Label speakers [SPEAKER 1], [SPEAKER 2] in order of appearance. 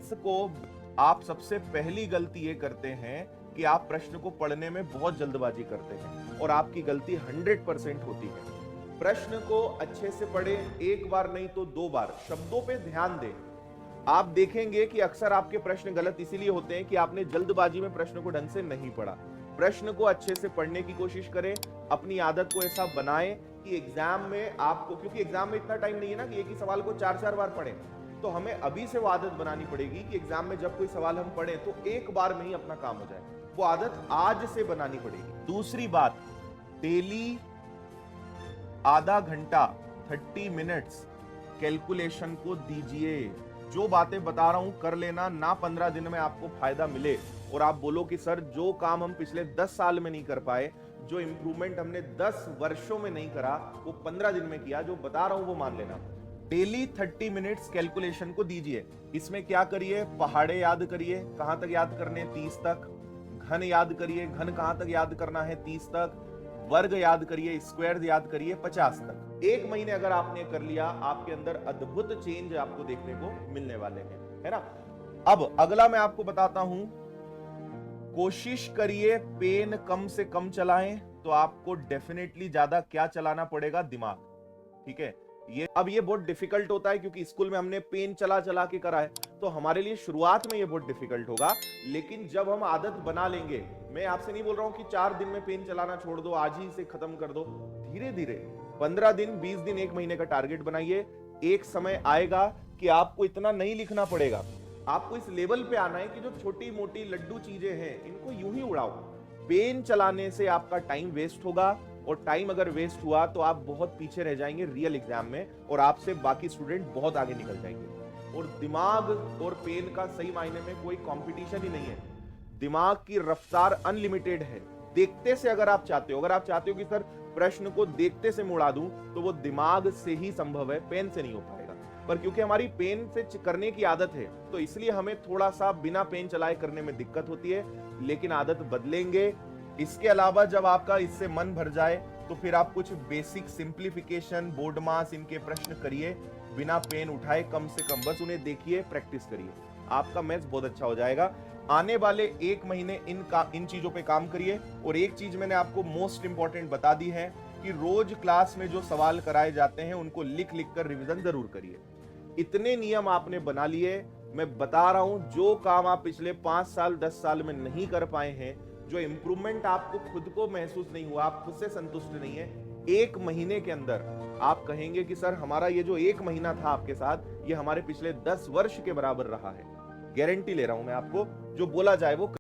[SPEAKER 1] Maths को आप सबसे पहली गलती ये करते हैं कि आप प्रश्न को पढ़ने में बहुत जल्दबाजी करते हैं और आपकी गलती 100% होती है। प्रश्न को अच्छे से पढ़ें, एक बार नहीं तो 2 बार, शब्दों पे ध्यान दें। आप देखेंगे कि अक्सर आपके प्रश्न गलत इसीलिए होते हैं कि आपने जल्दबाजी में प्रश्न को ढंग से नहीं पढ़ा। प्रश्न को अच्छे से पढ़ने की कोशिश करें, अपनी आदत को ऐसा बनाएं कि एग्जाम में आपको, क्योंकि एग्जाम में इतना टाइम नहीं है ना कि एक ही सवाल को 4-4 बार पढ़ें, तो हमें अभी से वो आदत बनानी पड़ेगी कि एग्जाम में जब कोई सवाल हम पढ़ें तो एक बार में ही अपना काम हो जाए। वो आदत आज से बनानी पड़ेगी। दूसरी बात, डेली आधा घंटा 30 मिनट्स कैलकुलेशन को दीजिए। जो बातें बता रहा हूं कर लेना, ना 15 दिन में आपको फायदा मिले और आप बोलो कि सर जो काम हम पिछले 10 साल में नहीं कर पाए, जो इंप्रूवमेंट हमने 10 वर्षों में नहीं करा, वो 15 दिन में किया। जो बता रहा हूं वो मान लेना। डेली 30 मिनट्स कैलकुलेशन को दीजिए। इसमें क्या करिए, पहाड़े याद करिए, कहां तक याद करने, 30 तक। घन याद करिए, घन कहां तक याद करना है, 30 तक। वर्ग याद करिए, स्क्वायर याद करिए, 50 तक। एक महीने अगर आपने कर लिया, आपके अंदर अद्भुत चेंज आपको देखने को मिलने वाले हैं, है ना। अब अगला मैं आपको बताता हूं, कोशिश करिए पेन कम से कम चलाएं। तो आपको डेफिनेटली ज्यादा क्या चलाना पड़ेगा, दिमाग, ठीक है। ये बहुत डिफिकल्ट होता है क्योंकि स्कूल में हमने पेन चला चला के करा है, तो हमारे लिए शुरुआत में ये बहुत डिफिकल्ट होगा। लेकिन जब हम आदत बना लेंगे, मैं आपसे नहीं बोल रहा हूं कि 4 दिन में पेन चलाना छोड़ दो, आज ही से खत्म कर दो। धीरे धीरे 15 दिन, 20 दिन, 1 महीने का टारगेट बनाइए। एक समय आएगा कि आपको इतना नहीं लिखना पड़ेगा। आपको इस लेवल पे आना है कि जो छोटी मोटी लड्डू चीजें हैं इनको यूं ही उड़ाओ। पेन चलाने से आपका टाइम वेस्ट होगा, और टाइम अगर वेस्ट हुआ तो आप बहुत पीछे रह जाएंगे रियल एग्जाम में, और आपसे बाकी स्टूडेंट बहुत आगे निकल जाएंगे। और दिमाग और पेन का सही मायने में कोई कंपटीशन ही नहीं है। दिमाग की रफ्तार अनलिमिटेड है। देखते से अगर आप चाहते हो, कि सर प्रश्न को देखते से मुड़ा दूं, तो वो दिमाग से ही संभव है, पेन से नहीं हो पाएगा। पर क्योंकि हमारी पेन से करने की आदत है, तो इसलिए हमें थोड़ा सा बिना पेन चलाए करने में दिक्कत होती है, लेकिन आदत बदलेंगे। इसके अलावा जब आपका इससे मन भर जाए तो फिर आप कुछ बेसिक सिंप्लीफिकेशन, बोर्ड मास, इनके प्रश्न करिए बिना पेन उठाए, कम से कम बस उन्हें देखिए, प्रैक्टिस करिए, आपका मैथ्स बहुत अच्छा हो जाएगा। आने वाले 1 महीने इन चीजों पे काम करिए। और एक चीज मैंने आपको मोस्ट इंपॉर्टेंट बता दी है कि रोज क्लास में जो सवाल कराए जाते हैं उनको लिख लिख कर रिविजन जरूर करिए। इतने नियम आपने बना लिए, मैं बता रहा हूं, जो काम आप पिछले 5 साल 10 साल में नहीं कर पाए हैं, जो इंप्रूवमेंट आपको खुद को महसूस नहीं हुआ, आप खुद से संतुष्ट नहीं है, 1 महीने के अंदर आप कहेंगे कि सर हमारा ये जो 1 महीना था आपके साथ, ये हमारे पिछले 10 वर्ष के बराबर रहा है। गारंटी ले रहा हूं मैं आपको, जो बोला जाए वो